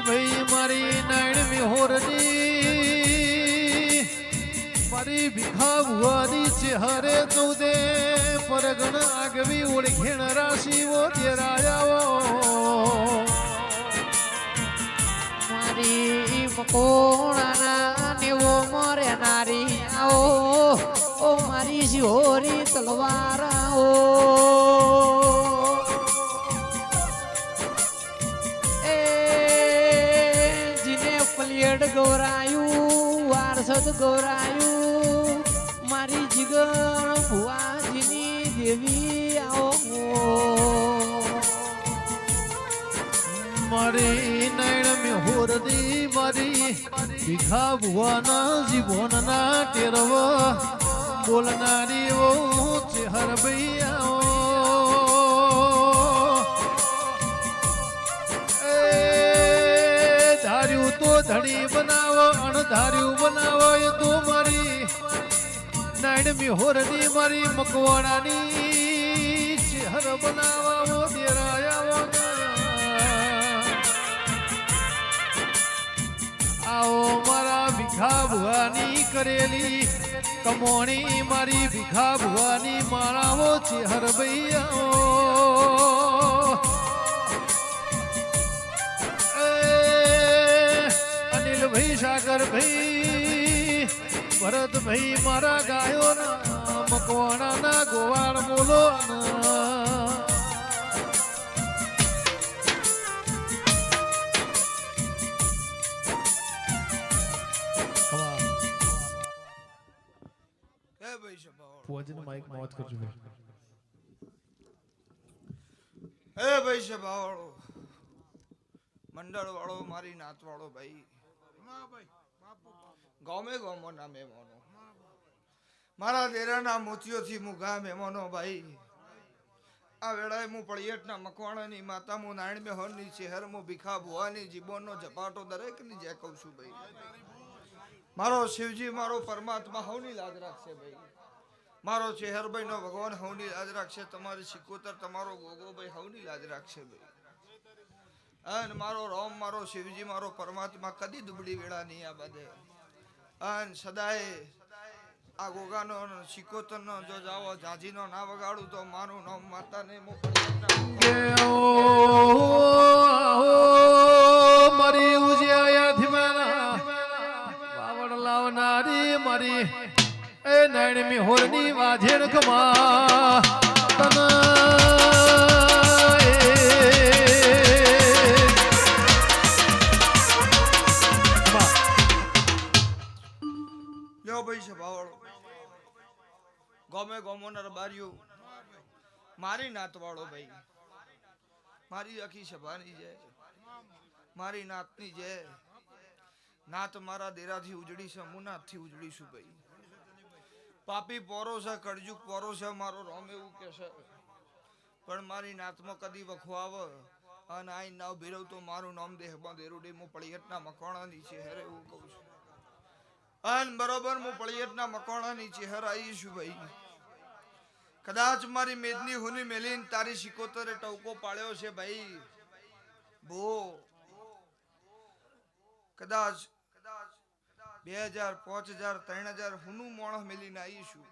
ભાઈ મારી નાયણ હોરની મારી ભીખા ભુવાની ચહેરે ચૌદે પરગણ આગવી ઓળખેણ રાશિઓ દેરાયાઓ મારી મકોણાના નેવો મરે નારી આવો ઓ મારી શિહોરી તલવાર આવો એ જીને પલિયડ ગૌરાયું વારસદ ગૌરાયું મારી જીગર ભુવાજીની દેવી આવો મારી નાયણ હોરની મારી ભીખા ભુવાના જીવનના ટેરવ બોલનારી ઓ ચેહર ભૈયા ધાર્યું તો ધણી બનાવો અણધાર્યું બનાવો એ તો મારી નાયણ હોરની મારી મકવાણાની ચેહર બનાવો દેરાયા આવો મારા ભીખા ભુવાની કરેલી કમોણી મારી ભીખા ભુવાની મારાઓ ચેહર ભૈયા અનિલ ભાઈ સાગર ભાઈ ભરત ભાઈ મારા ગાયો ના મકવાણા ના ગોવાળ બોલો ફોજનો માઈક મોત કરજો હે ભાઈ સભાવાળો મંડળ વાળો મારી નાત વાળો ભાઈ ગામે ગામો ના મહેમાનો મારા દેરાના મોતીઓથી હું ગા મહેમાનો ભાઈ આ વેળાએ હું પળિયટના મકવાણાની માતા હું નારાયણ મેહોરની શહેર હું ભીખા ભુવાની જીબોનનો ઝપાટો દરેકની જે કહું છું ભાઈ મારો શિવજી મારો પરમાત્મા હવની લાજ રાખશે ભાઈ મારો ચેહરભાઈ નો ભગવાન હવની લાજ રાખશે તમારી સિકોતર તમારો ગોગોભાઈ હવની લાજ રાખશે ભાઈ અને મારો રોમ મારો શિવજી મારો પરમાત્મા કદી દુબળી વેળા નહીં આ બધે અને સદાય આ ગોગાનો સિકોતર નો જો જાવો જાજીનો ના વગાડું તો મારું નામ માતાને મારી ઉજ્યા ધીમાના બાવળ લાવનારી મારી એ નાયણ હોરની વાજેર કમા લ્યો ભાઈ સભાવાળો ગોમે ગોમોના રબારીઓ મારી નાતવાળો ભાઈ મારી આખી સભાની છે મારી નાતની છે નાત મારા દેરાથી ઉજળી છે હું નાથથી ઉજળીશું ભાઈ પાપી પોરો છે કળજુગ પોરો છે મારો રોમ એવું કે છે પણ મારી નાતમાં કદી વખો આવે અને આઈ નાવ ભેરવ તો મારું નામ દેહમાં દેરુડી હું પળિયટના મકવાણાની છે હેરે એવું કહું છું અને બરોબર હું પળિયટના મકવાણાની ચહેર આવીશું ભાઈ કદાચ મારી મેદની હુની મેલીન તારી સિકોતરે ટવકો પાડ્યો છે ભાઈ ભો કદાચ 2000 5000 3000 હુનું મોણસ મેલીને આવીશું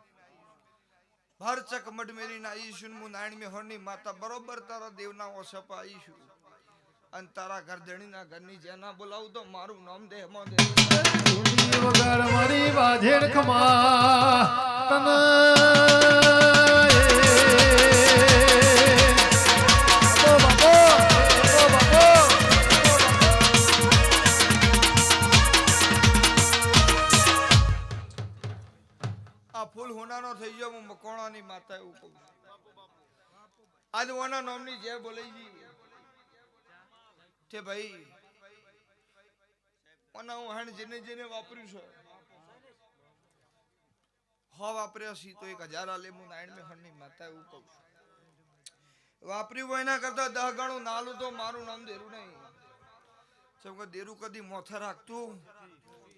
ભર ચકમટ મેલીને આવીશું હું નારાયણ મેહોરની માતા બરોબર તારા દેવના ઓસપા આવીશું અને તારા ઘરધણીના ઘરની જેના બોલાવું તો મારું નામ દેહમાં દે વગર મારી વાજેર કમા આ ફૂલ હોનાનો થઈ ગયો હું મકોણાની માતા એવું કહું આજ ઓના નામની જે બોલાઈ કે ભાઈ ઓના હું હણ જેને જેને વાપર્યું છે હો વાપર્યો સી તો 1000 આલે હું નારાયણ મેહોરની માતા એવું કહું વાપર્યું હોય એના કરતા 10 ગણું નાલું તો મારું નામ દેરું નહીં જેમ કે દેરું કદી મોથે રાખતું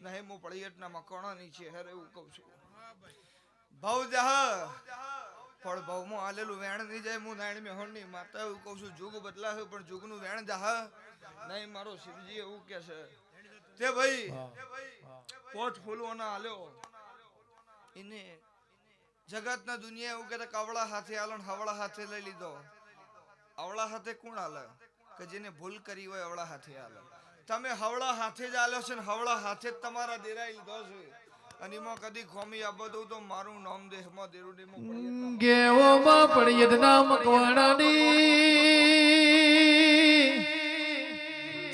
નહીં હું પળિયટના મકોણાની છે હેર એવું કહું છું ભાવ જહ પણ ભાવમાં આલેલું વેણ નહીં જાય હું નારાયણ મેહોરની માતા એવું કહું છું જુગ બદલાશે પણ જુગનું વેણ જહ નહીં મારો શિવજી એવું કે છે તે ભાઈ પોચ ફૂલવાના હાલ્યો એને જગતના દુનિયા એવું કે કવળા હાથે હાલો ને હવળા હાથે લઈ લીધો. અવળા હાથે કોણ હાલે કે જેને ભૂલ કરી હોય અવળા હાથે હાલે. તમે હવળા હાથે જ હાલ્યો છે ને હવળા હાથે જ તમારા દેરાઈ લીધો છે અને એમાં કદી ખોમી આપો દઉં તો મારું નામ દેહમાં દેરું દેમો ગેવોમાં પડિયત ના મકવાણાની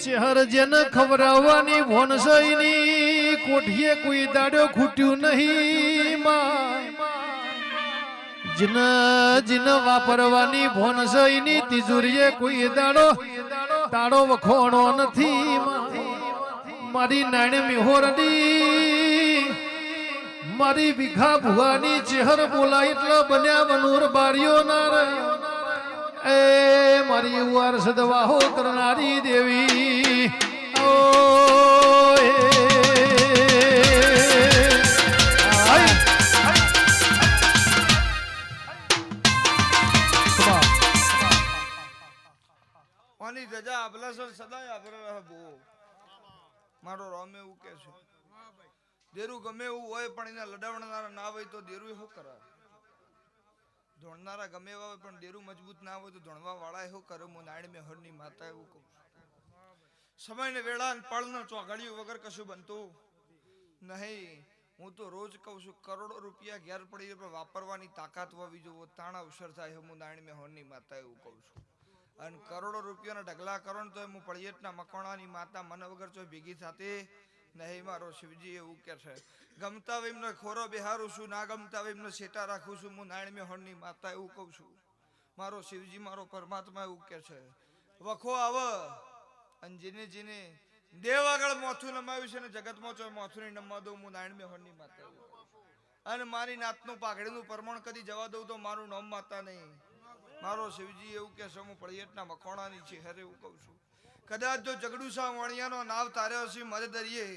ચહેર જેન ખવરાવવાની ભોનસઈની કોઠીએ કોઈ દાડ્યો ખૂટ્યું નહીં માં. જીન જીન વાપરવાની ભોનસઈની તિજોરીએ કોઈ દાડો તાળો વખોણો નથી માં. મારી નાણે મિહોરની મારી ભીખા ભુવાની ચહેર બોલાય એટલે બન્યા બનુર બારીઓ ના રે. એ મારી વારસ દવાહો કરનારી દેવી ઓ ઓની રજા આપલા સર સદાય આપરા બો મારો રામ એવું કે છે દેરું ગમે એવું હોય પણ એના લડાવનારા ના હોય તો દેરું શું કરે. ધોણનારા ગમે એવા હોય પણ દેરું મજબૂત ના હોય તો ધોણવા વાળા એવું કરે. હું નાયણ મેહરની માતા એવું કહું સમય ને વેળા પળનો ચોઘડિયું વગર કશું બનતું નહીં. હું તો રોજ કહું છું કરોડો રૂપિયા ઘેર પડી પણ વાપરવાની તાકાત હોવી જોઈએ તાણ અવસર થાય. હું નાયણ મેહરની માતા એવું કહું છું. અને કરોડો રૂપિયાના ઢગલા કરો ને તો હું પળિયતના મકવાણાની માતા મને વગર જો ભેગી થતી નહીં. મારો શિવજી એવું કે છે ગમતા હોય એમને ખોરો બિહારું છું ના ગમતા હોય એમને સેટા રાખું છું. હું નાયણ મેહરની માતા એવું કહું છું. મારો શિવજી મારો પરમાત્મા એવું કે છે વખો આવે અને જેને જેને દેવ આગળ મોથું નમાવ્યું છે ને જગતમાં ચો મોથું નહીં નમવા દઉં. હું નાયણ મેહરની માતા એવું કહું છું. અને મારી નાતનું પાઘડીનું પરમાણ કદી જવા દઉં તો મારું નામ માતા નહીં. મારો શિવજી એવું કે છે હું પળિયતના મખોણાની છે હરે એવું કહું છું. કદાચ જો જગડુસા વાણિયાનો નાવ તાર્યો છે મદદરીએ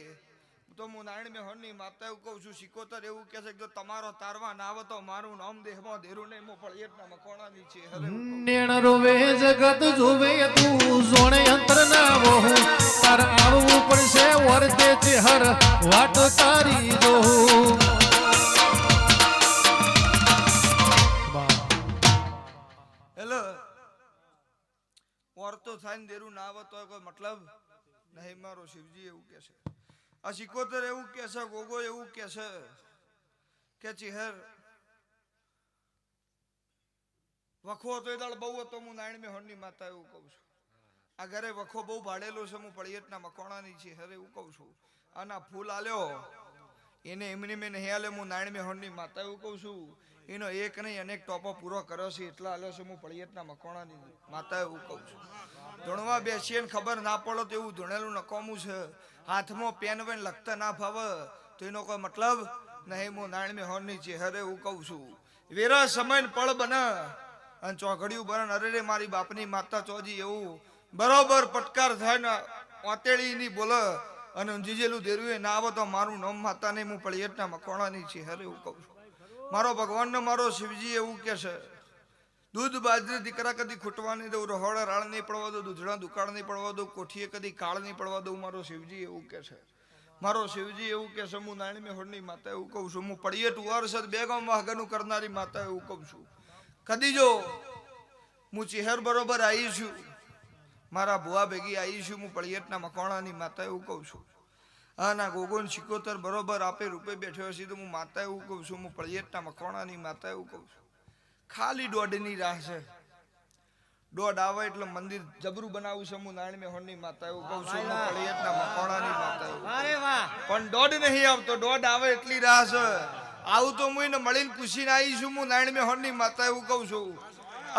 તો હું નાયણ મેહરની માતા એવું કહું છું. સિકોતર એવું કે છે કે જો તમારો તારવા ના આવે તો મારું નામ દેહમાં ધેરું નહીં. હું પળિયતના મખોણાની છે હરે નેણ રોવે જગત જોવે તું જોણે અંતર ના વહુ તાર આવવું પડશે વર્તે ચહેર વાટ તારી જોઉં. હેલો ઓરતો થાય દેરું ના આવે તો કોઈ મતલબ નહીં. મારો શિવજી એવું કે છે આ સિકોતર એવું કે છે ગોગો એવું કે છે કે ચહેર વખો તો એ દાળ બહુ હતો. હું નાયણ મેહરની માતા એવું કહું છું. આ ઘરે વખો બહુ ભાડેલો છે. હું પળિયતના મકવાણાની છે હરે એવું કહું છું. આના ફૂલ આલ્યો એને એમની મેં નહીં આલ્યો. હું નાયણ મેહરની માતા એવું કહું છું. એનો એક નહીં અનેક ટોપો પૂરો કર્યો છે એટલા આલ્યો છે. હું પળિયતના મકવાણાની માતા એવું કહું છું. ધૂણવા બેસીએ ને ખબર ના પડો તો એવું ધૂણેલું નકોમું છે. હાથમાં પેન વેન લખતા ના ફાવે તો એનો કોઈ મતલબ નહીં. હું નાયણ મેહરની છે હરે એવું કહું છું. વેરા સમય પળ બને અને ચોઘડિયું બને અરે રે મારી બાપની માતા ચોજી એવું બરોબર પટકાર થાય ને ઓતેડી ની બોલે અને જીજેલું દેરું ના આવે તો મારું નામ માતા નહીં. હું પળિયતના મકવાણાની છે હરે એવું કહું છું. મારો ભગવાનનો મારો શિવજી એવું કે છે દૂધ બાજરી દીકરા કદી ખૂટવા નહીં દઉં. રહોડા રાળ નહીં પડવા દઉં. દૂધડા દુકાળ નહીં પડવા દઉં. કોઠીએ કદી કાળ નહીં પડવા દઉં. મારો શિવજી એવું કે છે. મારો શિવજી એવું કે છે હું નાયણ મેહરની માતા એવું કહું છું. હું પળિયત વારસદ બે ગામમાં આગળનું કરનારી માતા એવું કહું છું. કદી જો હું ચહેર બરોબર આવી છું મારા ભુવા ભેગી આવી છું. હું પળિયતના મકવાણાની માતા એવું કહું છું. આના ગોગોન સિકોતર બરોબર આપે રૂપે બેઠ્યો છે તો હું માતા એવું કહું છું. હું પળિયતના મકવાણાની માતા એવું કહું છું. ખાલી દોઢની રાહ છે. દોઢ આવે એટલે મંદિર જબરું બનાવું છે. હું નાયણ મેહરની માતા એવું કહું છું. હું પળિયતના મકવાણાની માતા એવું પણ દોઢ નહીં આવતો. દોઢ આવે એટલી રાહ છે. આવું તો હું એને મળીને પૂછીને આવી છું. હું નાયણ મેહરની માતા એવું કહું છું.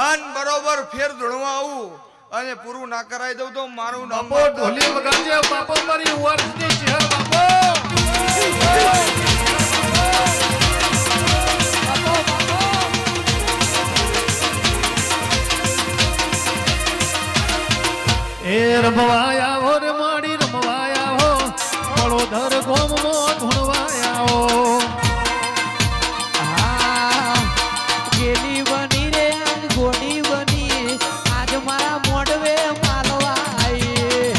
અન બરોબર ફેર ધૂણવા આવું અને પૂરું ના કરાવી દઉં તો મારું નામ ઢોલી વગાડજે બાપો મારી વર્ષની ચહેર બાપો. એ રમવાયા હો રે માડી રમવાયા હો વડોદર ગોમમાં ધૂણવાયા હો. ગેલી બની રે ગોડી બની આજ મારા મોડવે માલવા આવી.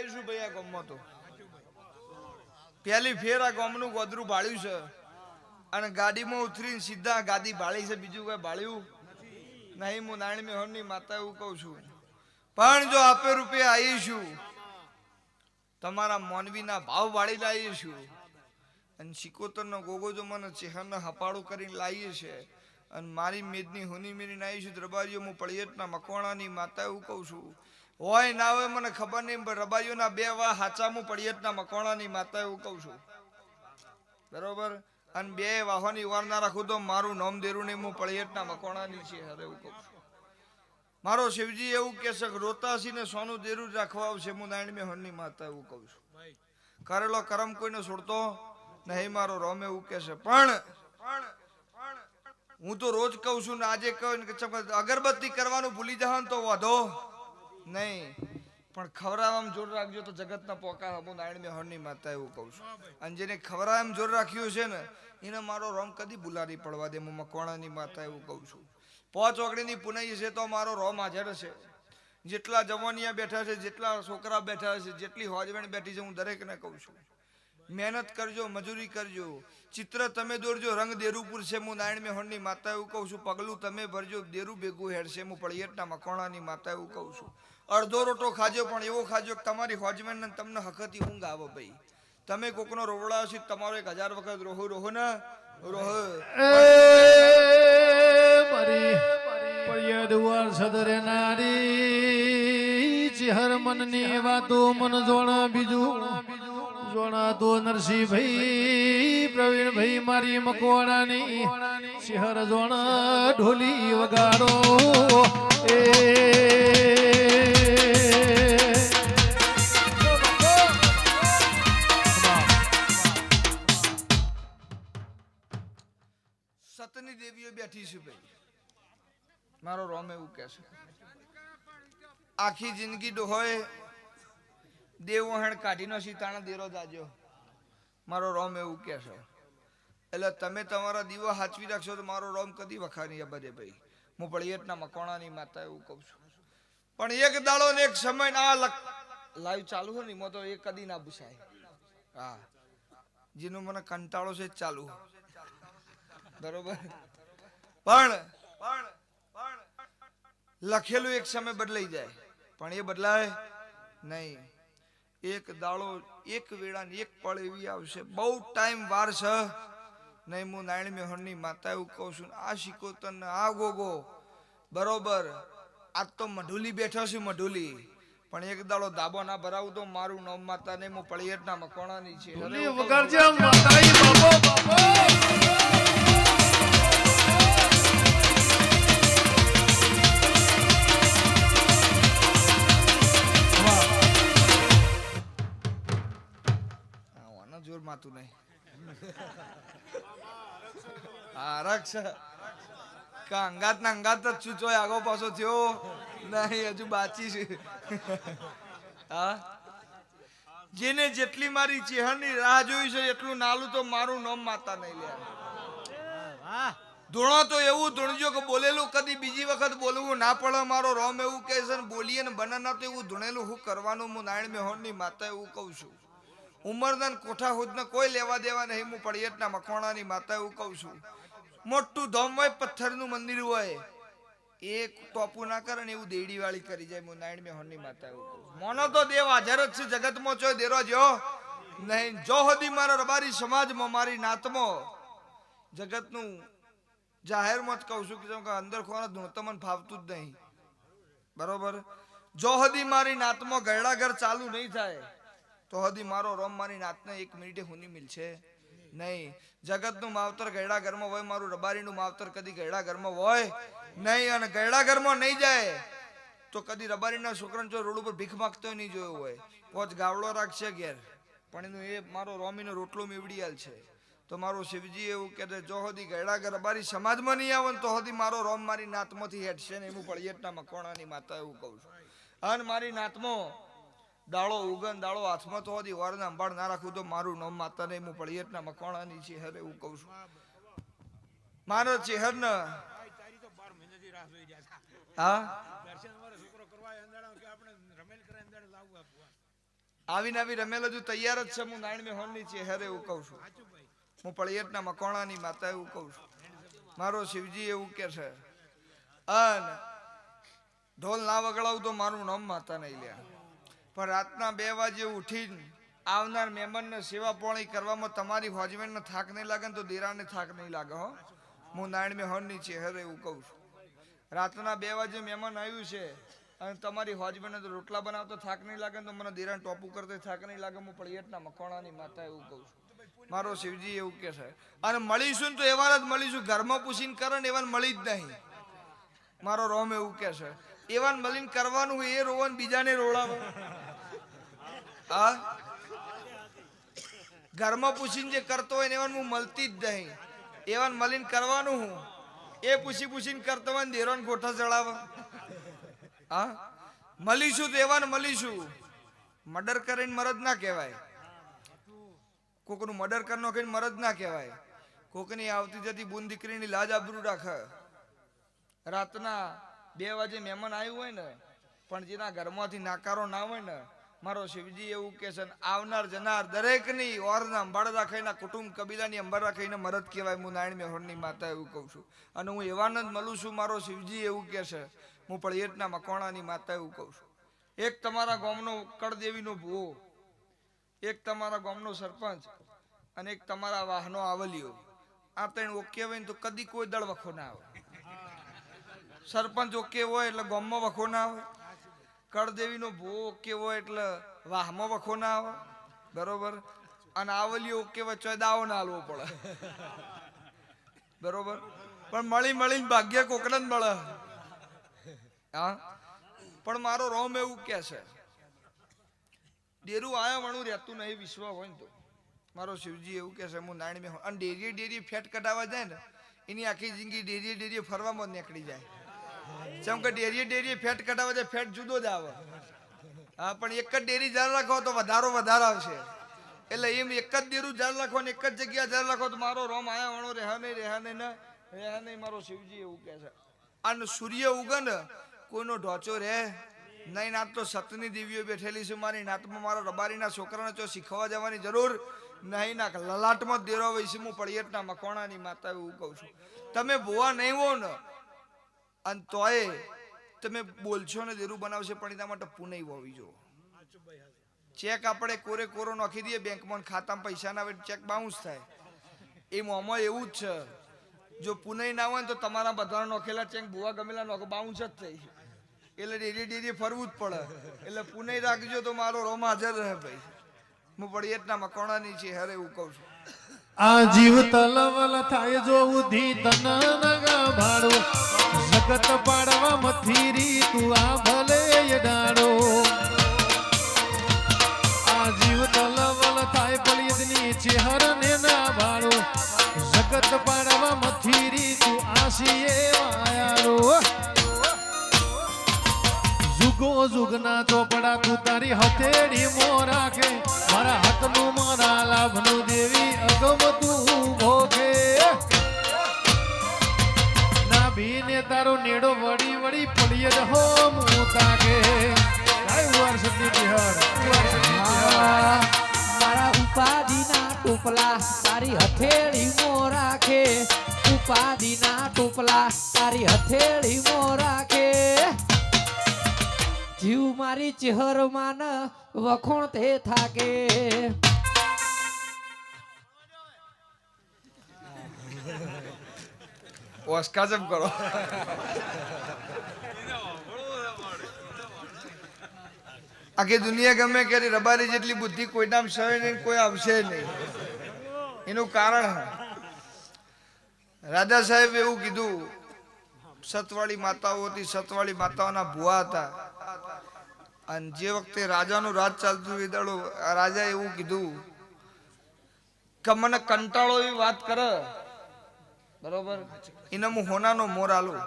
આવીશું ભાઈ આ ગામમાં તો પહેલી ફેર આ ગામનું ગોદરું ભાળ્યું છે અને ગાડીમાં ઉતરીને સીધા ગાદી ભાળી છે, બીજું કઈ ભાળ્યું નહીં. હું નારાયણ મેહોરની માતા એવું કહું છું. પણ જો આપે રૂપે આવીશું, તમારા મોનવીના ભાવ વાળી લાવીશું અને સિકોતરનો ગોગો જો મને ચેહરને હપાળું કરીને લાવીએ છે અને મારી મેદની હુની મેરીને આવીશું રબારીઓ હું પળિયટના મકવાણાની માતા એવું કહું છું. હોય ના હોય મને ખબર નહીં, પણ રબારીઓના 2 વા હાચા હું પળિયટના મકવાણાની માતા એવું કહું છું. બરોબર. અને 2 વાહોની વાર ના રાખું તો મારું નામ દેરું નહીં, હું પળિયટના મકવાણાની છે હરે એવું કહું છું. મારો શિવજી એવું કે છે રોતાસી ને સોનું દેરું રાખવા આવશે, હું નારાયણ મેહોરની માતા એવું કહું છું. કરેલો કરમ કોઈને છોડતો નહીં મારો રોમ એવું કે છે. પણ હું તો રોજ કહું છું ને આજે કહું કે અગરબત્તી કરવાનું ભૂલી જાવ તો વાંધો નહીં, પણ ખવડાવવામાં જોર રાખજો તો જગતના પોકા. હું નારાયણ મેહોરની માતા એવું કહું છું. અને જેને ખવડાવવામાં જોર રાખ્યું છે ને એને મારો રોમ કદી ભૂલારી પડવા દે, હું મકવાણાની માતા એવું કહું છું. 5 ઓગણીની પુનઈ છે તો મારો રોમ હાજર છે. જેટલા જવાનિયા બેઠા છે, જેટલા છોકરા બેઠા છે, જેટલી હોજવેણ બેઠી છે, હું દરેકને કહું છું મહેનત કરજો, મજૂરી કરજો, ચિત્ર તમે દોરજો, રંગ દેરુપુર છે, હું નારાયણ મેહોરની માતા એવું કહું છું. પગલું તમે ભરજો, દેરું ભેગું હેડશે, હું પળિયટના મકવાણાની માતા એવું કહું છું. અડધો રોટો ખાજો પણ એવો ખાજો કે તમારી હોજવેણ તમને હકતી ઊંઘ આવે ભાઈ. તમે કોકનો રોવડાવો છો તમારો 1000 વખત રોહો રોહો ને રોહ. મારી પળિયડ વાર સદરે નારી ચિહર મનની વાતો મન જોણા બીજું જોણા તો નરસિંહભાઈ પ્રવીણભાઈ મારી મકવાણાની ચિહર જોણા ઢોલી વગાડો. સતની દેવીઓ બેઠી છે ભાઈ. મારો રોમ એવું કે છે આખી જિંદગી ડોહોય દેવો હેણ કાઢીનો સીતાણા દેરો જાજો. મારો રોમ એવું કે છે. એટલે તમે તમારા દીવા હાચવી રાખશો તો મારો રોમ કદી વખાણી બધે ભાઈ. હું પળિયટના મકવાણાની માતા એવું કહું છું. પણ એક દાડો ને એક સમય આ લાઈવ ચાલુ હોય ને એમાં તો એ કદી ના પૂછાય. હા, જેનો મને કંટાળો છે ચાલુ બરોબર. પણ લખેલું એક સમય બદલાઈ જાય પણ એ બદલાય નહીં. એક દાડો એક વેળા એક પળ એવી આવશે, બહુ ટાઈમ વાર છે નહીં. હું નારાયણ મેહોરની માતા એવું કહું છું. આ શિકોતર ને આ ગોગો બરોબર આજ તો મઢુલી બેઠો છું મઢુલી, પણ એક દાડો દાબો ના ભરાવું તો મારું નામ માતા ને હું પળિયટના મકવાણાની છે. વગાડજે માતાઈ બાબો બાબો. જોર માતું નહીં આરક્ષ કા અંગાત ના અંગાત જ છું. ચોય આગો પાછો થયો નહીં, હજુ બાચી છે. હા, જેને જેટલી મારી ચેહરની રાહ જોઈ છે એટલું નાલું તો મારું નામ માતા નહીં લે. ધૂણો તો એવું ધૂણજો કે બોલેલું કદી બીજી વખત બોલવું ના પડે. મારો રોમ એવું કહે છે બોલીએ ને બનાના તો એવું ધૂણેલું હું કરવાનું. હું નારાયણ મેહોરની માતા એવું કહું છું. ઉમરદાન કોઠા હુદને કોઈ લેવા દેવા નહીં. હું પળિયટના મકવાણાની માતા એવું કહું છું. મોટું ધોમ હોય, પથ્થરનું મંદિર હોય, એ ટોપું ના કરે ને એવું દેડી વાળી કરી જાય. હું નારાયણ મેહોરની માતા એવું કહું છું. મોનો તો દેવ હાજર જ છે જગતમાં, ચોય દેરો જો નહીં. જો હદી મારા રબારી સમાજમાં મારી નાતમાં જગતનું જાહેરમાં જ કહું છું કે અંદર ખોરા ધૂણતમન ફાવતું જ નહીં બરોબર. જો હદી મારી નાતમાં ગયડા ઘર ચાલુ નહીં થાય તો હદી મારો રોમ મારી નાતને 1 મિનિટે હુની મિલશે નહીં. જગતનું માવતર ગયડા ઘરમાં હોય, મારું રબારીનું માવતર કદી ગયડા ઘરમાં હોય નહીં. અને ગયડા ઘરમાં નહીં જાય તો કદી રબારીના છોકરાને જો રોડ ઉપર ભીખ માંગતો નહીં જોયો હોય. 5 ગાવડો રાખશે ઘેર પણ એનું એ મારો રોમીનો રોટલો મેવડીયાલ છે. તો મારો શિવજી એવું કહે જો હદી ગયડા ઘર રબારી સમાજમાં નહીં આવે તો હદી મારો રોમ મારી નાતમાંથી હેઠશે ને. હું પળિયટના મકવાણાની માતા એવું કહું છું. અને મારી નાતમાં દાળો ઉગન દાળો હાથમાં તો હદી વારને અંબાડ ના રાખું તો મારું નામ માતા નહીં. હું પળિયટના મકવાણાની ચેહર એવું કહું છું. મારો ચેહર ને હા આવીને આવી રમેલો જો તૈયાર જ છે. હું નાયણ મેં હોનની છે હેરે એવું કહું છું. હું પળિયટના મકોણાની માતા એવું કહું છું. મારો શિવજી એવું કે છે અને ઢોલ ના વગડાવું તો મારું નામ માતા નહીં લ્યા. પણ રાતના 2 વાગે ઉઠીને આવનાર મહેમાનને સેવા પોણી કરવામાં તમારી હોજવેનને થાક નહીં લાગે ને તો દેરાને થાક નહીં લાગે. હો, હું નાયણ મેં હોનની છે હેરે એવું કહું છું. રાતના 2 વાગે મહેમાન આવ્યું છે અને તમારી હોજબેને તો રોટલા બનાવતો થાક નહીં લાગે તો મને દેરાને ટોપું કરતો થાક નહીં લાગે. હું પળિયટના મકોણાની માતા એવું કહું છું. મારો શિવજી એવું કે છે. અને મળીશું તો એવા જ મળીશું. ઘરમાં પૂછીને કરે ને એવા મળી જ નહીં. મારો રોમ એવું કે છે. એવા મળીને કરવાનું એ રોવન બીજાને રોડાવું. હા, ઘરમાં પૂછીને જે કરતો હોય ને એવા હું મળતી જ નહીં. એવા મળીને કરવાનું હું એ પૂછીને કરતો હોય ને દેરોને ગોઠા ચડાવે. હા, મળીશું તો એવાને મળીશું. મર્ડર કરીને મરદ ના કહેવાય. કોકનું મર્ડર કરનો કહીને મરદ ના કહેવાય. કોકની આવતી જતી બુન દીકરીની લાજ આબરૂ રાખે. રાતના 2 વાગે મહેમાન આવ્યું હોય ને પણ જેના ઘરમાંથી નાકારો ના હોય ને મારો શિવજી એવું કે છે આવનાર જનાર દરેકની ઓરના અંબાડ રાખીને કુટુંબ કબીલાની અંબાડ રાખીને મરદ કહેવાય. હું નાયણ મેહોરની માતા એવું કહું છું. અને હું એવાને જ મળું છું. મારો શિવજી એવું કે છે. હું પળિયટના મકોણાની માતા એવું કહું છું. એક તમારા ગામનો કળદેવીનો ભૂવો, એક તમારા ગામનો સરપંચ અને એક તમારા વાહનો આવલિયો. આ 3 ઓકે હોય ને તો કદી કોઈ દળ વખો ના આવે. સરપંચ ઓકે હોય એટલે ગામમાં વખો ના આવે. કળદેવીનો ભૂવો ઓકે હોય એટલે વાહમાં વખો ના આવે. બરોબર. અને આવલિયો ઓકે હોય તો દાવો ના હાલવો પડે. બરોબર. પણ મળીને ભાગ્ય કોકને જ મળે. હા, પણ મારો રોમ એવું કે છે ડેરું આયા વણું રહેતું નહીં. વિશ્વ હોય ને તો મારો શિવજી એવું કે છે. હું નાયણ મેં અને ડેરીએ ફેટ કઢાવવા જાય ને એની આખી જિંદગી ડેરીએ ફરવામાં જ નીકળી જાય. જેમ કે ડેરીએ ફેટ કઢાવવા જાય ફેટ જુદો જ આવે. હા, પણ એક જ ડેરી જાળ રાખો તો વધારો આવશે. એટલે એમ એક જ ડેરું જાળ રાખો ને એક જ જગ્યા જાળ રાખો તો મારો રોમ આયા વણો રહે નહીં. મારો શિવજી એવું કે છે. અને સૂર્ય ઉગે ને કોઈનો ઢોચો રે નહીં. નાત તો સતની દેવીઓ બેઠેલી છે. મારી નાતમાં મારા રબારીના છોકરાને તો શીખવા જવાની જરૂર નહીં. ના લલાટમાં દેરો હોય છે. હું પળિયટના મકોણાની માતા એવું કહું છું. તમે ભોવા નહીં હો ને અને તોય તમે બોલશો ને દેરું બનાવશે પણ એના માટે પુનઈ હોવી જો. ચેક આપણે કોરો નાખી દઈએ બેંકમાં ખાતામાં પૈસા ના આવે ચેક બાઉન્સ થાય. એ મોમાં એવું જ છે. જો પુનઈ ના હોય ને તો તમારા બધા નોખેલા ચેક ભૂવા ગમેલા નોખો બાઉન્સ જ થઈ. એટલે ડેરી ફરવું જ પડે. એટલે પુનઈ રાખજો તો મારો રોમ હાજર રહે ભાઈ. હું પળિયટના મકોણાની છે હેરે એવું કહું છું. આ જીવ તલવલ થાય જો ઉધી તન નગા ભાડો જગત પાડવા મથીરી તું આ ભલે ડાડો. આ જીવ તલવલ થાય પળિયદની ચેહર ને ના ભાડો જગત પાડવા મથીરી તું આશીએ વાયારો. જુગો જુગના ચોપડા તું તારી હથેળી મો રાખે મારા હાથનું મારા લાભનું દેવી અગમ તું ભોગે. ના ભીને તારો નેડો વળી પડીએ હો હું તાકે. મારા ઉપાધિના ટોપલા તારી હથેળી મો રાખે. ઉપાધિના ટોપલા તારી હથેળી મો રાખે. જીવ મારી ચહેરમાં વખોણ તે થાકે. ઓસ્કા જમ કરો. આખી દુનિયા ગમે કે રબારી જેટલી બુદ્ધિ કોઈ નામ સહે નહીં કોઈ આવશે નહીં. એનું કારણ રાજા સાહેબ એવું કીધું. સતવાળી માતાઓ હતી. સતવાળી માતાઓના ભુવા હતા. અને જે વખતે રાજાનું રાજ ચાલતું એ દાડો રાજા એવું કીધું કે મને કંટાળો એવી વાત કરે. બરોબર. એને હું હોનાનો મોર આલું.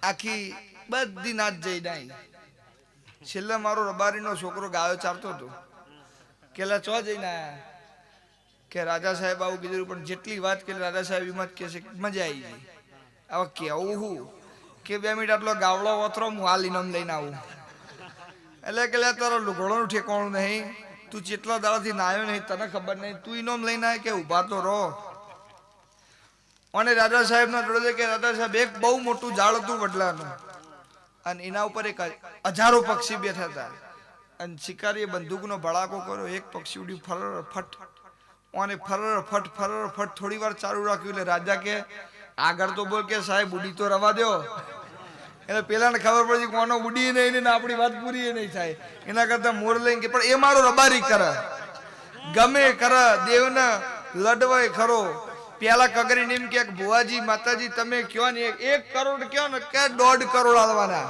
આખી બધી નાચ જઈ નાઈ. છેલ્લે મારો રબારીનો છોકરો ગાયો ચારતો હતો. કેલા ચો જઈને આયા કે રાજા સાહેબ આવું કીધું. પણ જેટલી વાત કરી રાજા સાહેબ એમાં જ કહે છે મજા આવી ગઈ. હવે કેવું હું કે 2 મિનિટ આટલો ગાવડો વતરો હું હાલ ઇનામ લઈને આવું. એટલે કે તારો લુગડોનું ઠેકાણું નહીં. તું જેટલા દાડાથી નાયો નહીં તને ખબર નહીં, તું ઇનામ લઈને આવે કે ઉભા તો રહો. અને દાદા સાહેબ ના જોડે કે દાદા સાહેબ એક બહુ મોટું ઝાડ હતું વડલાનું, અને એના ઉપર એક હજારો પક્ષી બેઠા હતા, અને શિકારીએ બંદૂકનો ભડાકો કર્યો, એક પક્ષી ઉડ્યું ફરર ફટ, અને ફરર ફટ થોડી વાર ચાલુ રાખ્યું. એટલે રાજા કે આગળ તો બોલ કે સાહેબ ઉડી તો રવા દો. એટલે પેલાને ખબર પડી કોનો ઉડી નહીં ને આપણી વાત પૂરી નહીં થાય, એના કરતા મોર લઈને પણ એ મારો રબારી કરે, ગમે કરે, દેવને લડવાય ખરો. પેલા કગરીને એમ કે ભુવાજી માતાજી તમે કયો ને 1 કરોડ કયો ને કે 1.5 કરોડ આલવાના,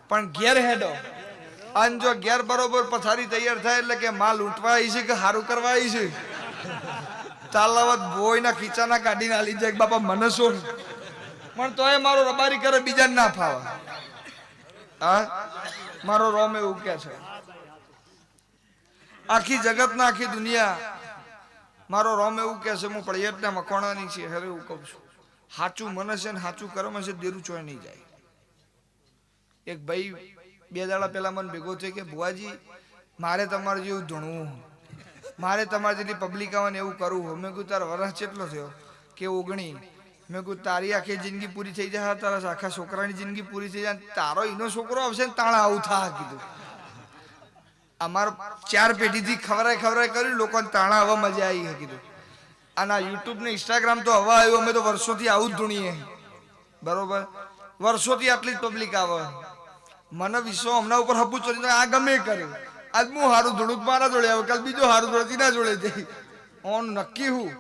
પણ ઘેર હેડો. અને જો ઘેર બરોબર પથારી તૈયાર થાય એટલે કે માં લૂંટવા આવી છે કે સારું કરવા આવી છે, ચાલાવત ભોયના ખીચાના કાઢીને આલી જાય બાપા મને શું, પણ તોય મારો રબારી કરે, બીજાને ના ફાવે. હા, મારો રોમ એવું કે છે. આખી જગત ના આખી દુનિયા મારો રોમ એવું કે છે હું પળિયતના મકોણાની છે. હવે એવું કહું છું, સાચું મને છે ને સાચું કર્મ છે, દેરું ચોય નહીં જાય. એક ભાઈ 2 દાડા પહેલા મને ભેગો થયો કે ભુવાજી મારે તમારે જેવું ધૂણવું, મારે તમારે જેટલી પબ્લિક આવે ને એવું કરવું. મેં કહ્યું તારા વરસ કેટલો થયો કે 19. મેં કહ્યું તારી આખી જિંદગી પૂરી થઈ જાય, તારા આખા છોકરાની જિંદગી પૂરી થઈ જાય, તારો એનો છોકરો આવશે ને તાણા આવું થા કીધું. અમારે 4 પેઢીથી ખવરાય કર્યું, લોકોને તાણા હવા મજા આવી કીધું. અને યુટ્યુબ ને ઇન્સ્ટાગ્રામ તો હવા આવ્યું, અમે તો વર્ષોથી આવું જ ધૂણીએ બરોબર, વર્ષોથી આટલી જ પબ્લિક આવે. મને વિશ્વ હમણાં ઉપર હપું ચોરી આ ગમે કર્યું, આજ હું હારું ધૂણું મારા જોડે આવે, કાલ બીજો હારું ધૂણતી ના જોડે જઈ ઓન નક્કી હું.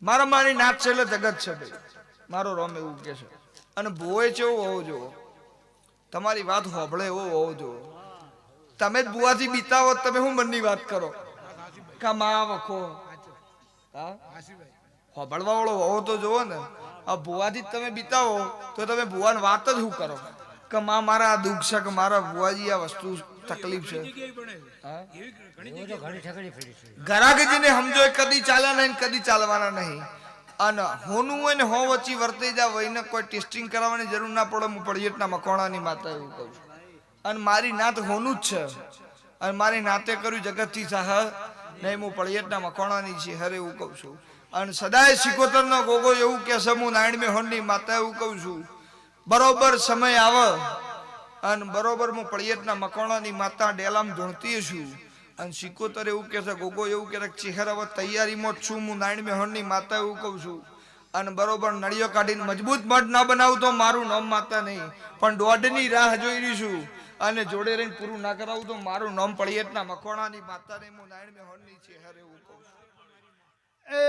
મારા મારી નાચ છે એટલે જગત છે ભાઈ, મારો રોમ એવું કે છે. અને ભોય છે એવો હોવો જોવો, તમારી વાત હોભળે એવો હોવો જોવો. તમે જ બુવાથી બીતા હો, તમે હું મનની વાત કરો કમા વખો. હોભળવા વાળો હોવો તો જોવો ને. આ ભુવાથી તમે બીતા હો તો તમે ભુવાની વાત જ શું કરો કે માં મારા દુઃખ છે, કે મારા ભુવાજી આ વસ્તુ તકલીફ છે. ગરાગજીને સમજો કદી ચાલ્યા નહીં, કદી ચાલવાના નહીં. અને હોનું હોય ને હો વચ્ચે વર્તાઈ જાય વહીને કોઈ ટેસ્ટિંગ કરાવવાની જરૂર ના પડે. હું પળિયતના મકોણાની માતા એવું કહું છું. અને મારી નાત હોનું જ છે, અને મારી નાતે કર્યું જગતથી સાહ નહીં, હું પળિયતના મકોણાની છે હરે એવું કહું છું. અને સદાય 77 નો ગોગો એવું કે છે હું નારાયણ હોનની માતા એવું કહું છું. બરોબર સમય આવે અને બરોબર હું પળિયતના મકોણાની માતા ડેલામ ધૂણતી છું. અને 77 એવું કે છે ગોગો એવું કે ચહેરા તૈયારીમાં જ છું, હું નારાયણ હોનની માતા એવું કહું છું. અને બરોબર નળીઓ કાઢીને મજબૂત મઢ ના બનાવું તો મારું નામ માતા નહીં, પણ દોઢની રાહ જોઈ રહી છું. અને જોડે રહીને પૂરું ના કરાવું તો મારું નામ પળિયતના મકોણાની માતા નહીં, હું નારાયણ હોનની છે હરે એવું કહું છું. એ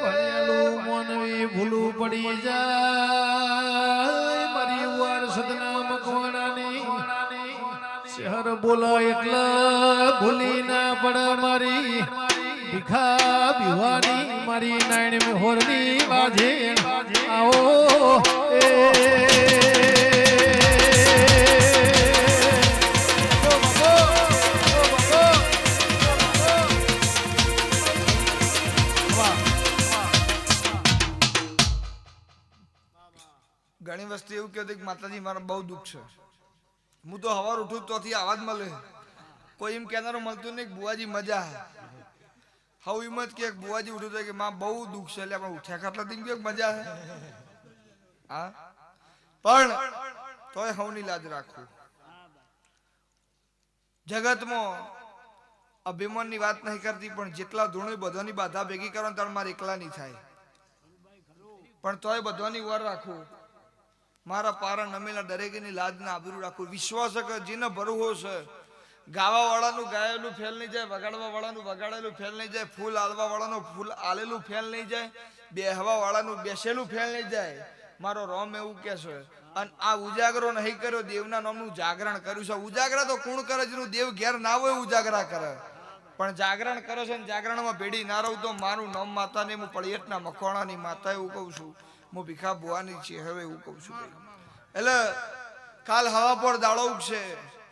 ભણેલું મોનવી ભૂલું પડી જાય, મારી વાર સદના મકવાણાની શહેર બોલા એટલે ભૂલી ના પડે. મારી ભીખા ભીવાની મારી નાયણ હોરની બાજે આવો એ ઘણી વસ્તુ એવું કહેતી કે માતાજી મારા બહુ દુઃખ છે, હું તો હવાર ઉઠું તોથી આવાજ મળે, કોઈ એમ કહેનારું મળતું નહીં બુવાજી મજા હે. હવે એમ જ કે બુવાજી ઉઠું તો કે માં બહુ દુઃખ છે, એટલે આપણે ઉઠ્યા ખાટલા થી કે મજા હે. હા, પણ તોય હવની લાજ રાખવું. જગતમાં અભિમાનની વાત નહીં કરતી, પણ જેટલા ધૂણો બધાની બાધા ભેગી કરો ત્યારે મારે એકલા નહીં થાય, પણ તોય બધાની વાર રાખવું. મારા પારા નમેલા દરેકની લાજના આબરૂ રાખવું. વિશ્વાસ કે જેને ભરવો છે, ગાવા વાળાનું ગાયેલું ફેલ નહીં જાય, વગાડવા વાળાનું વગાડેલું ફેલ નહીં જાય, ફૂલ આલવા વાળાનું ફૂલ આલેલું ફેલ નહીં જાય, બેહવા વાળાનું બેસેલું ફેલ નહીં જાય. મારો રોમ એવું કે છે. અને આ ઉજાગરો નહીં કર્યો, દેવના નામનું જાગરણ કર્યું છે. ઉજાગરા તો કોણ કરે જેનું દેવ ઘેર ના હોય ઉજાગરા કરે, પણ જાગરણ કરે છે. જાગરણમાં ભેડી ના રહું તો મારું નામ માતા ને હું પળિયતના મકોણાની માતા એવું કહું છું. હું ભીખા ભુવાની છે હવે એવું કહું છું. એટલે કાલ હવા પર દાડો ઉગશે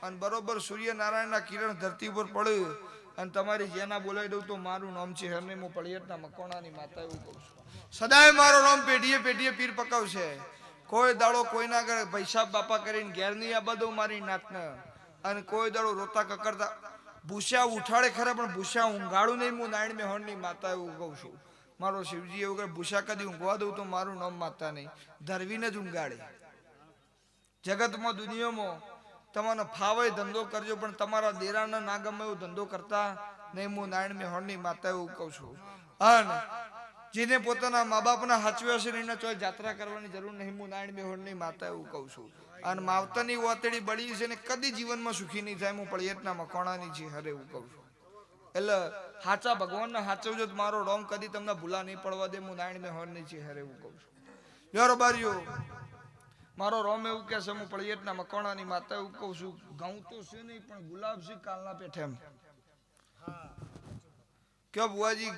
અને બરોબર સૂર્યનારાયણના કિરણ ધરતી ઉપર પડ્યું અને તમારી જેના બોલાવી દઉં તો મારું નામ છે હરને હું પળિયતના મકોણાની માતા એવું કહું છું. સદાય મારો નામ પેઢીએ પેઢીએ પીર પકાવશે. કોઈ દાડો કોઈના ઘરે પૈસા બાપા કરીને ઘેર નહીં આ બધું મારી નાતને. અને કોઈ દાડો રોતા કકરતા ભૂસ્યા ઉઠાડે ખરા પણ ભૂસ્યા ઊંઘાડું નહીં હું નારાયણ મેહોણની માતા એવું કહું છું મારો શિવજી એવું કહે ભૂસ્યા કદી ઊંઘવા દઉં તો મારું નામ માતા નહીં ધરવીને જ ઊંઘાડે જગતમાં દુનિયામાં તમારો ફાવે ધંધો કરજો પણ તમારા દેરાના ના ગમે એવો ધંધો કરતા નહીં હું નારાયણ મેહોણની માતા એવું કહું છું અને જેને પોતાના મા બાપના હાચવ્યા છે એને ચોય જાત્રા કરવાની જરૂર નહીં હું નારાયણ મેહોણની માતા એવું કહું છું અને માવતરની ઓતડી બળી છે ને કદી જીવનમાં સુખી નહીં થાય હું પળિયતના મકોણાની છે હરે એવું કહું છું એટલે હાચા ભગવાનના હાચવજો મારો રોમ કદી તમને ભૂલા નહીં પડવા દે હું નારાયણ મેહોણની છે હરે એવું કહું છું યાર બારીઓ મારો રોમ એવું કે છે હું પળિયતના મકોણાની માતા એવું કહું છું ઘઉં તો છે નહીં પણ ગુલાબ છે કાલના પેઠે એમ કયો બુઆજી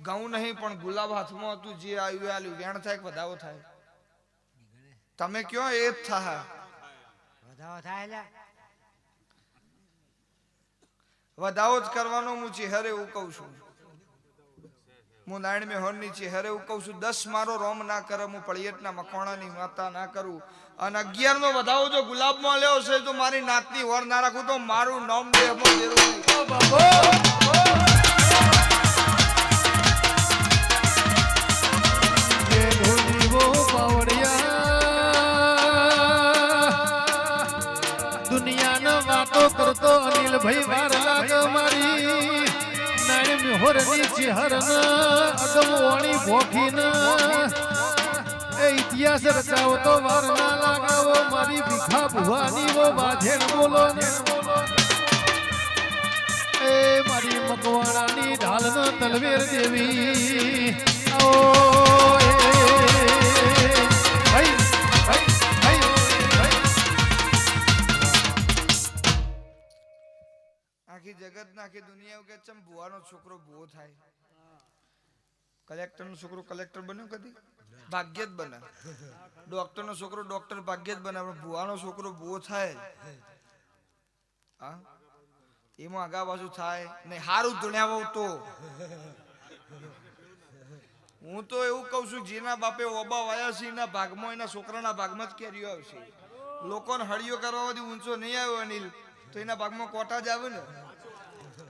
ઘઉં નહીં પણ ગુલાબ હાથમાં હતું જે આવ્યું વેણ થાય વધાવો થાય તમે કયો એ જ થાય વધાવો જ કરવાનો હું ચહેરે એવું કહું છું હું નારાયણ મેહોણની ચહેરે એવું કહું છું 10 મારો રોમ ના કરે હું પળિયતના મકોણાની માતા ના કરું અને 11 નો વધાવો જો ગુલાબમાં લેવો છે તો મારી નાતની વર ના રાખું તો મારું નામ દેહમાં દેરું દુનિયાનો વાતો કરતો અનિલ ભાઈ વાર લાગ મારી નારાયણ મેહોરની ચહેરન અગમવાણી ભોખીન એ ઇતિહાસ રચાવતો વાર ના લાગાવો મારી ભીખા ભુવાની વો વાજેણ બોલો ને એ મારી મકવાણાની ઢાલનો તલવેર દેવી ઓ આખી જગત ના આખી દુનિયા કે ચમ ભુવાનો છોકરો ભુવો થાય કલેક્ટર નો છોકરો કલેક્ટર બન્યો કદી ભાગ્ય જ બને ડોક્ટર નો છોકરો ડોક્ટર ભાગ્ય જ બને પણ ભુવાનો છોકરો ભુવો થાય હા એમાં આગા બાજુ થાય ને હારું ધણ્યાવો તો હું તો એવું કઉ છું જેના બાપે ઓબા વાયા છે એના ભાગમાં એના છોકરાના ભાગમાં જ કેરીઓ આવશે લોકોને હળિયો કરવાથી ઊંચો નહીં આવ્યો અનિલ તો એના ભાગમાં કોટા જ આવે ને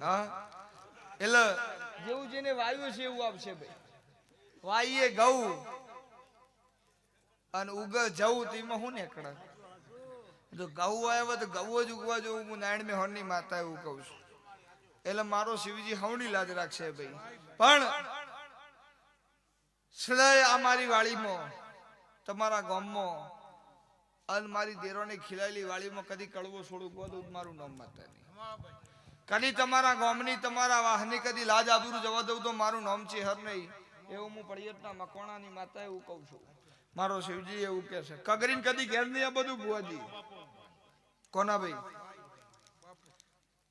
હા એટલે જેવું જેને વાયુ છે એવું આવશે ભાઈ વાઈએ ઘઉં અને ઉગ જવું તેમાં હું નીકળે જો ઘઉં આવ્યા તો ઘઉં જ ઉગવા જવું હું નારાયણ મેહોણની માતા એવું કહું છું એટલે મારો શિવજી હવની લાજ રાખશે ભાઈ પણ સદાય આ મારી વાડીમાં તમારા ગામમાં અને મારી દેરોની ખીલાયેલી વાડીમાં કદી કડવો છોડું ગોદું મારું નામ માતા નહીં કદી તમારા ગામની તમારા વાહની કદી લાજ આબરૂ જવા દઉં તો મારું નામ છે હર નહીં એવું હું પળિયતના મકોણાની માતા એવું કહું છું મારો શિવજી એવું કે છે કગરીને કદી ઘેર નહીં આ બધું બુઆજી કોના ભાઈ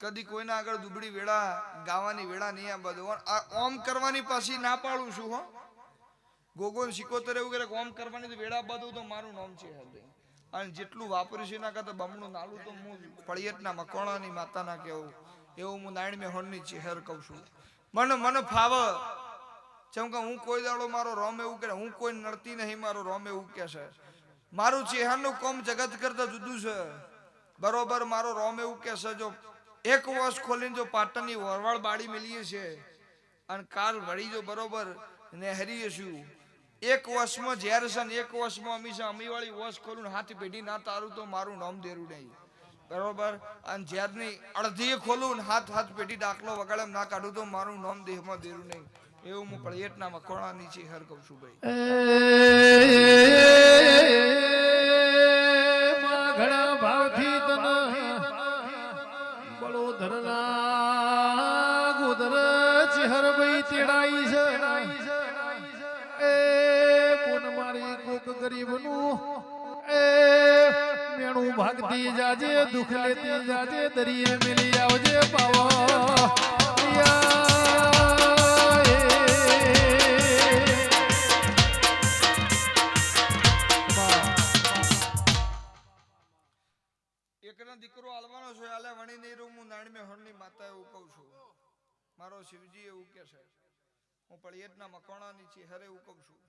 કદી કોઈના આગળ દુબળી વેળા ગાવાની વેળા નહીં આ બધું ઓમ કરવાની પાછી ના પાડું છું હો ગોગોન સિકોતર એવું કરે ઓમ કરવાની તો વેળા બધું તો મારું નામ છે હૃદય અને જેટલું વાપર્યું છે એના કરતા બમણું નાલું તો હું પળિયતના મકોણાની માતાના કેવું એવું હું નારાયણ મેહોણની ચહેર કહું છું મને ફાવ જેમ કે હું કોઈ દાડો મારો રોમ એવું કરે હું કોઈ નડતી નહીં મારો રોમ એવું કે છે મારું ચહેરનું કોમ જગત કરતા જુદું છે બરોબર મારો રોમ એવું કે છે જો એક વર્ષ ખોલીને જો પાટણની વરવાળ બાળી મેલીએ છે અને કાલ વળી જો બરોબર નેહરીએ છું એક વર્ષમાં ઝેર છે ને એક વર્ષમાં અમી વાળી વર્ષ ખોલું હાથ પેઢી ના તારું તો મારું નામ દેરું નહીં બરોબર અને ઝેરની અડધી ખોલું ને હાથ પેઢી દાખલો વગાડે ના કાઢું તો મારું નામ દેહમાં દેરું નહીં એવું હું પળિયતના મકોણાની છે હર કહું છું ભાઈ ઘણા ભાવથી તને બળોધરના ગોદર ચહેર ભાઈ તેડાઈ છે એ પૂન મારી કોક ગરીબનું એ મેણું ભાગતી જાજે દુઃખ લેતી જાજે દરિયે મિલી આવજે પાવા એકનો દીકરો આલવાનો છે આલે વણી નહીં રહું હું નારાયણ મેહોણની માતા એવું કહું છું મારો શિવજી એવું કે છે હું પળિયતના મકોણાની છે હરે એવું કહું છું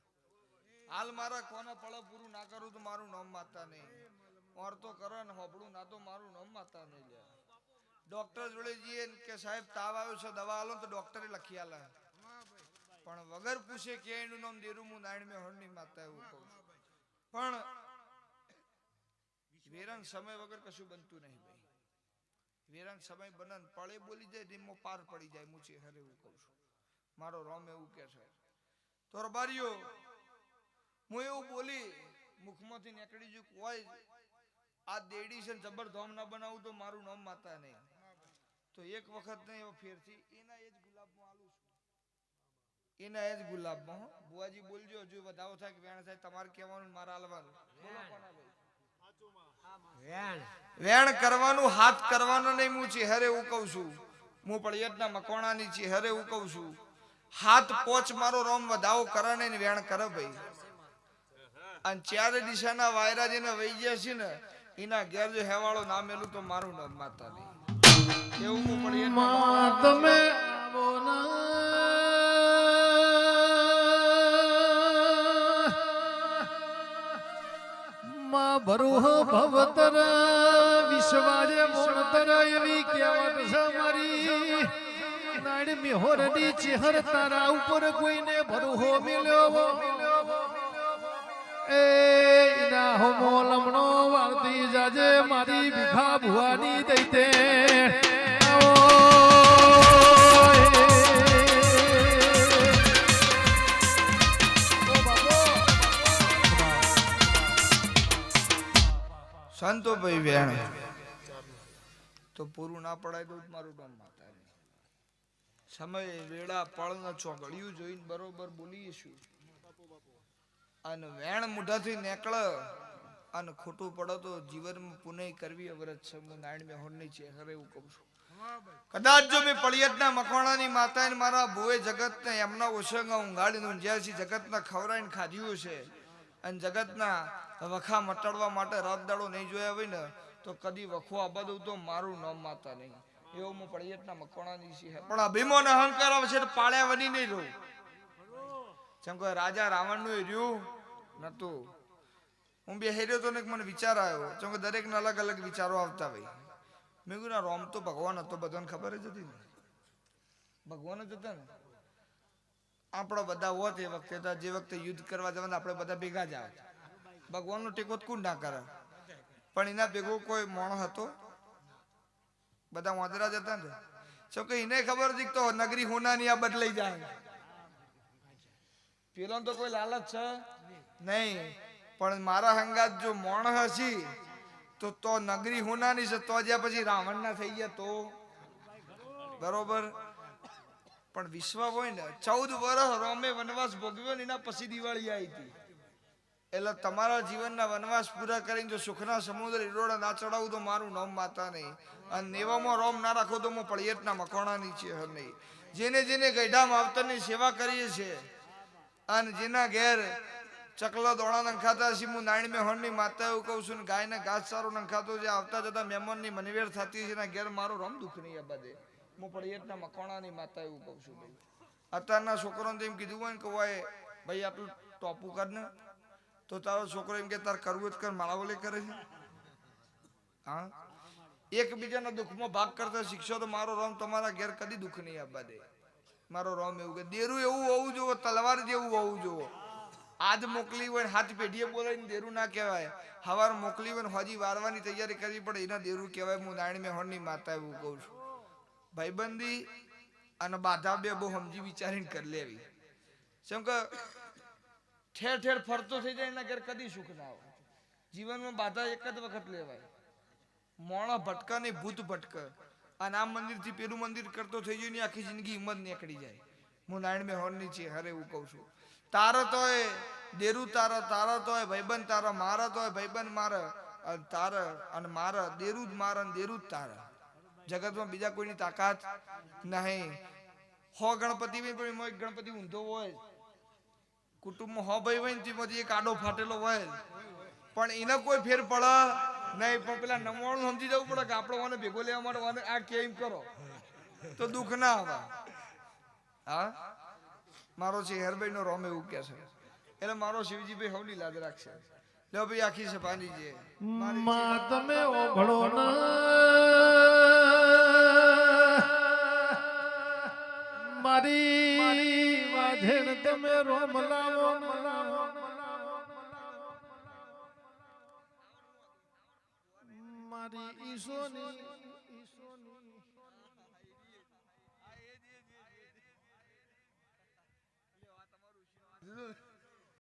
હાલ મારા કોના પળ પૂરું ના કરું તો મારું નામ માતા નહીં ઓર તો કરે ને હોબળું ના તો મારું નામ માતા નહીં લે ડોક્ટર જોડે જઈએ ને કે સાહેબ તાવ આવ્યો છે દવા આલો તો ડોક્ટરે લખી આલે પણ વગર પૂછે કે એનું નામ દેરું હું નારાયણ મેં હળની માતા એવું કહું છું પણ વેરાન સમય વગર કશું બનતું નહીં ભાઈ વેરાન સમય બનન પડે બોલી જાય ધીમો પાર પડી જાય હું ચેહરે એવું કહું છું મારો રોમ એવું કે છે તો રબારીઓ હું એવું બોલી મુખમાંથી નીકળી જુ કોઈ આ દેડી છે જબર ધોમ ના બનાવું તો મારું નામ માતા નહીં તો એક વખત નહીં એવો ફેરથી એના એ જ ગુલાબમાં આલું છું એના એ જ ગુલાબમાં બુઆજી બોલજો હજુ વધાવો થાય કે વેણ થાય તમારે કહેવાનું મારે હાલવાનું બોલો કોના ભાઈ વેણ કરવાનું હાથ કરવાનો નહીં હું ચહેરે એવું કહું છું હું પળિયતના મકોણાની ચહેરે એવું કહું છું હાથ પોચ મારો રોમ વધાવો કરે ને વેણ કરે ભાઈ અને ચારે દિશાના વાયરા જેને વહી ગયા છે ને એના ઘેર જો હેવાળો ના મેલું તો મારું નામ માતા નહીં એવું હું પળિયતમાં તમે આવો ના માં ભરુહ ભવતર વિશ્વાજે મોણતર એવી કહેવત છે મારી નાડ મિહોરની ચહેર તારા ઉપર કોઈને ભરુહો મિલ્યો એ ના હોમો લમણો વાળતી જાજે મારી ભીખા ભુવાની દઈતે સંતો ભાઈ વેણ તો પૂરું ના પડાય તો મારું નામ માતા સમય વેળા પળ ન ચોગળ્યું જોઈને બરોબર બોલીશું અને વેણ મુઢાથી નીકળે અને ખોટું પડે તો જીવનમાં પુનઃ કરવી અવરત છે હું નારાયણ મેહોરની ચહેરે એવું કહું છું કદાચ જો મેં પળિયતના મકવાણાની માતાને મારા ભોએ જગતને એમના ઓછંગા ઊંઘાડીને ઊંઝ્યાથી જગતના ખવરાઈને ખાધ્યું છે અને જગતના વખા મટાડવા માટે રાત દાડો નહીં જોયા હોય ને તો કદી વખો આબા દઉં તો મારું નામ માતા નહીં એવું હું પળિયતના મકવાણાની છે પણ અભિમાન અહંકાર આવે છે પાળ્યા વની નહીં રહું જેમ કે રાજા રાવણનું રહ્યું નતું હું બે હેર્યો તો ને મને વિચાર આવ્યો જેમ કે દરેકને અલગ અલગ વિચારો આવતા ભાઈ મેં કીધું રોમ તો ભગવાન હતો બધાને ખબર જ હતી ને ભગવાન જ હતા ને આપણા બધા હોત એ વખતે જે વખતે યુદ્ધ કરવા જવાના આપણે બધા ભેગા જ આવે ભગવાનનો ટેકો કોણ ના કરે પણ એના ભેગો કોઈ મોણ હતો બધા વાંદરા જ હતા ને શું કે એને ખબર હતી તો નગરી હોનાની આ બદલાઈ જાય પેલો તો કોઈ લાલચ છે નહીં પણ મારા હંગાત જો મોણ હસી તો નગરી હોનાની છે તો જ્યાં પછી રાવણ ના થઈ ગયા તો બરોબર પણ વિશ્વ હોય ને 14 વર્ષ રોમે વનવાસ ભોગવ્યો ને એના પછી દિવાળી આવી હતી એટલે તમારા જીવનના વનવાસ પૂરા કરીને જો સુખના સમુદ્ર ઈરોડા ના ચડાવું તો મારું નામ માતા નહીં અને નેવામાં રોમ ના રાખો તો હું પળિયતના મકોણાની છે નહીં જેને જેને ગઈઢા માવતરની સેવા કરીએ છીએ અને જેના ઘેર ચકલા દોડા નંખાતા છે હું નારાયણ મેહોરની માતા એવું કહું છું ને ગાયને ઘાસ સારો નંખાતો જે આવતા જતા મહેમાનની મનવેર થતી છે એના ઘેર મારો રમ દુઃખ નહીં આબાદે હું પળિયતના મકોણાની માતા એવું કહું છું ભાઈ અત્યારના છોકરોને એમ કીધું હોય ને કે ભાઈ આટલું ટોપું કર ને તો તારો છોકરો એમ કે તાર કરવું જ કર માળાવલી કરે છે હા એકબીજાના દુઃખમાં ભાગ કરતા શીખશો તો મારો રોમ તમારા ઘેર કદી દુઃખ નહીં આવવા દે મારો રોમ એવું કે દેરું એવું હોવું જોવો તલવાર જેવું હોવું જોવો આજ મોકલી હોય હાથ પેઢીએ બોલાવીને દેરું ના કહેવાય હવાર મોકલી હોય હજી વારવાની તૈયારી કરવી પડે એના દેરું કહેવાય હું નારાયણ મેહોરની માતા એવું કહું છું ભાઈબંધી અને બાધા બે બહુ સમજી વિચારીને કરી લેવી કેમ કે ઠેર ઠેર ફરતો થઈ જાય એના ઘેર કદી સુખ ના આવે જીવનમાં બાધા એક જ વખત લેવાય મોણા ભટકા ને ભૂત ભટકા અને આ મંદિર થી પેલું મંદિર કરતો થઈ જાય ને આખી જિંદગી હિંમત નીકળી જાય હું નારાયણ મેહોરની છે હરે એવું કહું છું તારો તોય દેરું તારા તારા તોય ભાઈબંધ તારા મારા તોય ભાઈબંધ મારા તારા અને મારા દેરું જ મારા અને દેરું જ તારા જગતમાં બીજા કોઈની તાકાત નહીં હો ગણપતિ પણ એક ગણપતિ ઊંધો હોય કુટુંબમાં હો ભાઈ હોય ને તેમાંથી એક આડો ફાટેલો હોય પણ એને કોઈ ફેર પડે નહીં પણ પેલા નમવાણું સમજી જવું પડે કે આપણે વાને ભેગો લેવા માટે આ કેમ કરો તો દુઃખ ના આવે હા મારો છે હેરભાઈ નો રોમ એવું કે છે એટલે મારો શિવજીભાઈ હવની લાદ રાખશે લો ભાઈ આખી સફાની છે માં તમે ઓભળો ના રોમ લાવો મારી ઈસોની તમારું